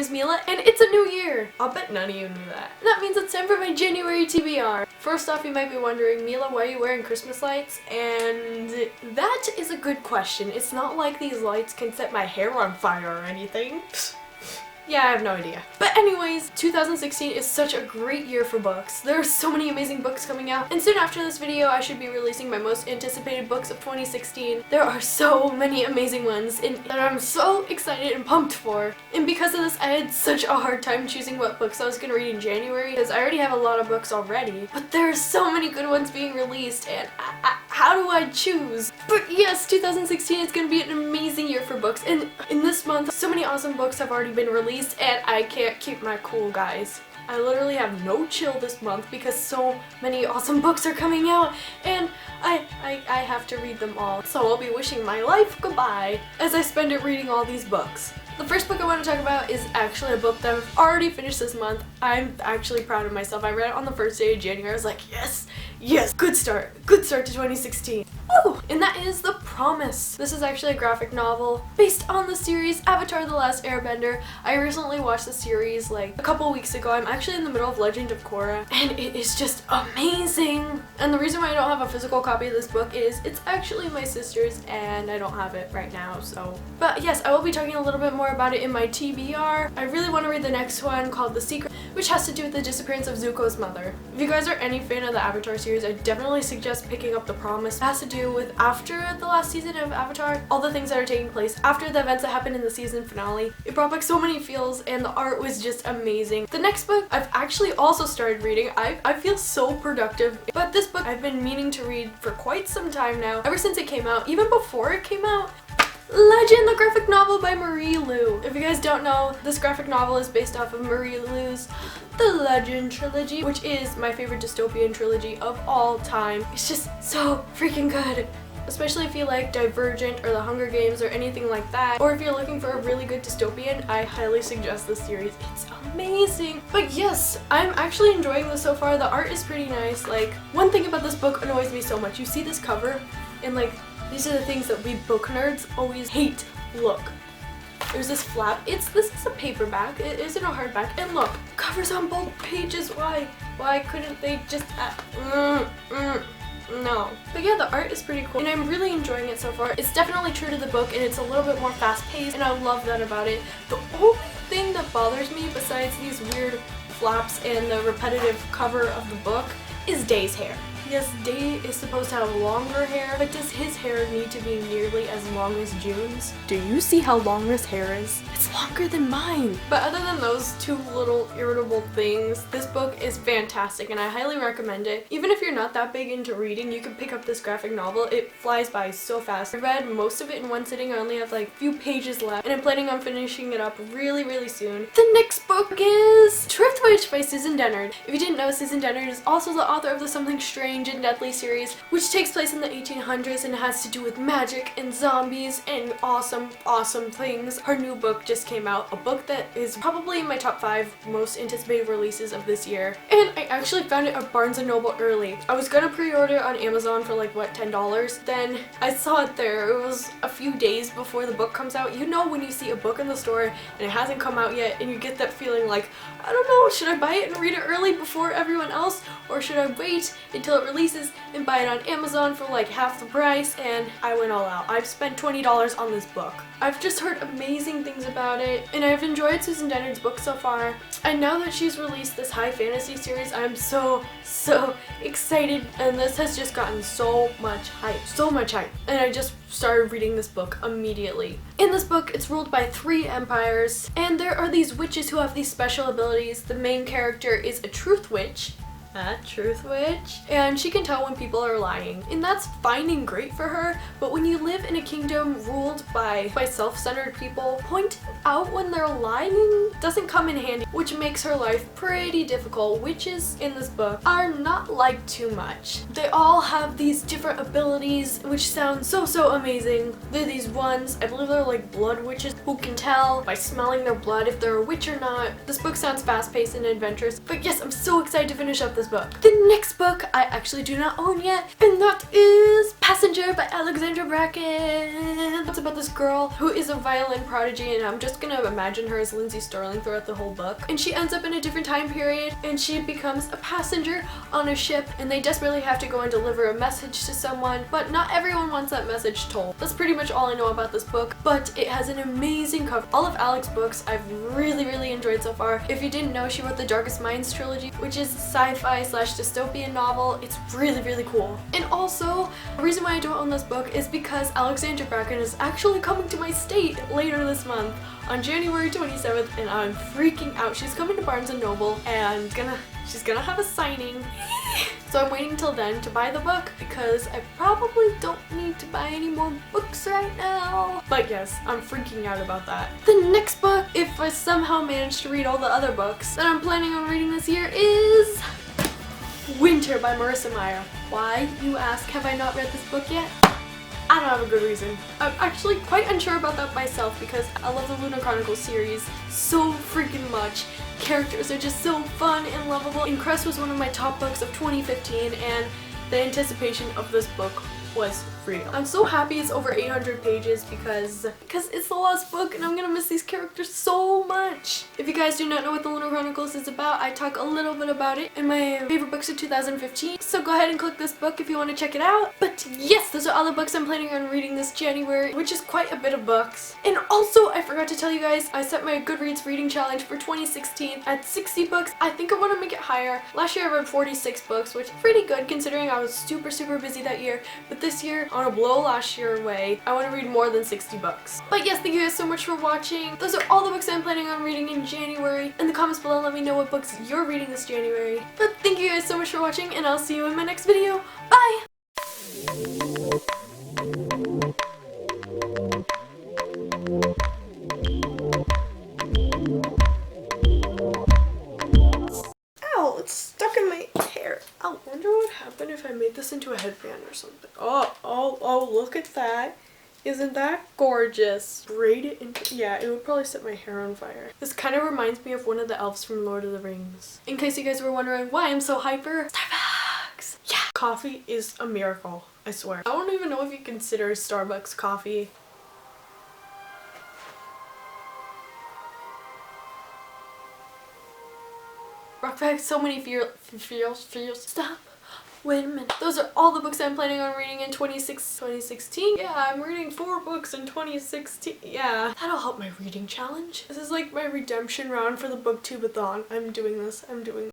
is Mila, and it's a new year! I'll bet none of you knew that. And that means it's time for my January TBR. First off, you might be wondering, Mila, why are you wearing Christmas lights? And that is a good question. It's not like these lights can set my hair on fire or anything. Yeah, I have no idea. But anyways, 2016 is such a great year for books. There are so many amazing books coming out, and soon after this video I should be releasing my most anticipated books of 2016. There are so many amazing ones that I'm so excited and pumped for. And because of this, I had such a hard time choosing what books I was going to read in January, because I already have a lot of books already. But there are so many good ones being released, and how do I choose? But yes, 2016 is going to be an amazing year for books, and in this month, so many awesome books have already been released, and I can't keep my cool, guys. I literally have no chill this month because so many awesome books are coming out, and I have to read them all. So I'll be wishing my life goodbye as I spend it reading all these books. The first book I want to talk about is actually a book that I've already finished this month. I'm actually proud of myself. I read it on the first day of January. I was like, yes, yes, good start to 2016. Woo! And that is The Promise. This is actually a graphic novel based on the series Avatar: The Last Airbender. I recently watched the series like a couple weeks ago. I'm actually in the middle of Legend of Korra, and it is just amazing. And the reason why I don't have a physical copy of this book is it's actually my sister's, and I don't have it right now, so. But yes, I will be talking a little bit more about it in my TBR. I really want to read the next one called The Secret, which has to do with the disappearance of Zuko's mother. If you guys are any fan of the Avatar series, I definitely suggest picking up The Promise. It has to do with after the last season of Avatar, all the things that are taking place after the events that happened in the season finale. It brought back so many feels, and the art was just amazing. The next book I've actually also started reading. I feel so productive, but this book I've been meaning to read for quite some time now, ever since it came out, even before it came out. Legend, the graphic novel by Marie Lu. If you guys don't know, this graphic novel is based off of Marie Lu's The Legend trilogy, which is my favorite dystopian trilogy of all time. It's just so freaking good. Especially if you like Divergent or The Hunger Games or anything like that, or if you're looking for a really good dystopian, I highly suggest this series. It's amazing. But yes, I'm actually enjoying this so far. The art is pretty nice. Like, one thing about this book annoys me so much. You see this cover, and like, these are the things that we book nerds always hate. Look, there's this flap. This is a paperback. It isn't a hardback. And look, covers on both pages. Why couldn't they just? No. But yeah, the art is pretty cool, and I'm really enjoying it so far. It's definitely true to the book, and it's a little bit more fast-paced, and I love that about it. The only thing that bothers me, besides these weird flaps and the repetitive cover of the book, is Day's hair. Yes, Day is supposed to have longer hair, but does his hair need to be nearly as long as June's? Do you see how long this hair is? It's longer than mine! But other than those two little irritable things, this book is fantastic, and I highly recommend it. Even if you're not that big into reading, you can pick up this graphic novel. It flies by so fast. I read most of it in one sitting. I only have like a few pages left, and I'm planning on finishing it up really soon. The next book is Truth Witch by Susan Dennard. If you didn't know, Susan Dennard is also the author of the Something Strange and Deadly series, which takes place in the 1800s and has to do with magic and zombies and awesome things. Her new book just came out, a book that is probably in my top 5 most anticipated releases of this year, and I actually found it at Barnes & Noble early. I was gonna pre-order it on Amazon for like, what, $10? Then I saw it there. It was a few days before the book comes out. You know when you see a book in the store and it hasn't come out yet, and you get that feeling like, I don't know, should I buy it and read it early before everyone else, or should I wait until it releases and buy it on Amazon for like half the price? And I went all out. I've spent $20 on this book. I've just heard amazing things about it, and I've enjoyed Susan Dennard's book so far. And now that she's released this high fantasy series, I'm so excited, and this has just gotten so much hype, and I just started reading this book immediately. In this book, it's ruled by 3 empires, and there are these witches who have these special abilities. The main character is a truth witch, and she can tell when people are lying, and that's fine and great for her. But when you live in a kingdom ruled by self-centered people, pointing out when they're lying doesn't come in handy, which makes her life pretty difficult. Witches in this book are not liked too much. They all have these different abilities, which sound so amazing. They're these ones, I believe they're like blood witches, who can tell by smelling their blood if they're a witch or not. This book sounds fast-paced and adventurous, but yes, I'm so excited to finish up this this book. The next book I actually do not own yet, and that is Passenger by Alexandra Bracken. It's about this girl who is a violin prodigy, and I'm just gonna imagine her as Lindsay Sterling throughout the whole book. And she ends up in a different time period, and she becomes a passenger on a ship, and they desperately have to go and deliver a message to someone, but not everyone wants that message told. That's pretty much all I know about this book, but it has an amazing cover. All of Alex's books I've really enjoyed so far. If you didn't know, she wrote the Darkest Minds trilogy, which is a sci-fi / dystopian novel. It's really cool. And also, the reason why I don't own this book is because Alexandra Bracken is actually coming to my state later this month on January 27th, and I'm freaking out. She's coming to Barnes & Noble, and she's gonna have a signing. So I'm waiting till then to buy the book because I probably don't need to buy any more books right now. But yes, I'm freaking out about that. The next book, if I somehow manage to read all the other books that I'm planning on reading this year, is Winter by Marissa Meyer. Why, you ask? Have I not read this book yet? I don't have a good reason. I'm actually quite unsure about that myself because I love the Lunar Chronicles series so freaking much. Characters are just so fun and lovable. And Crest was one of my top books of 2015, and the anticipation of this book was real. I'm so happy it's over 800 pages because it's the last book and I'm gonna miss these characters so much. If you guys do not know what the Lunar Chronicles is about, I talk a little bit about it in my favorite books of 2015. So go ahead and click this book if you want to check it out. But yes, those are all the books I'm planning on reading this January, which is quite a bit of books. And also, I forgot to tell you guys, I set my Goodreads reading challenge for 2016 at 60 books. I think I want to make it higher. Last year I read 46 books, which is pretty good considering I was super busy that year. But this year, I want to blow last year away. I want to read more than 60 books. But yes, thank you guys so much for watching. Those are all the books I'm planning on reading in January. In the comments below, let me know what books you're reading this January. But thank you guys so much for watching, and I'll see you in my next video. Bye! Ow, it's stuck in my hair. I wonder what would happen if I made this into a headband or something. Oh, look at that. Isn't that gorgeous? Braid it into, yeah, it would probably set my hair on fire. This kind of reminds me of one of the elves from Lord of the Rings. In case you guys were wondering why I'm so hyper, Starbucks! Yeah! Coffee is a miracle, I swear. I don't even know if you consider Starbucks coffee. Rockback, so many feels. Stop. Wait a minute. Those are all the books I'm planning on reading in 2016. Yeah, I'm reading 4 books in 2016. Yeah, that'll help my reading challenge. This is like my redemption round for the booktubeathon. I'm doing this.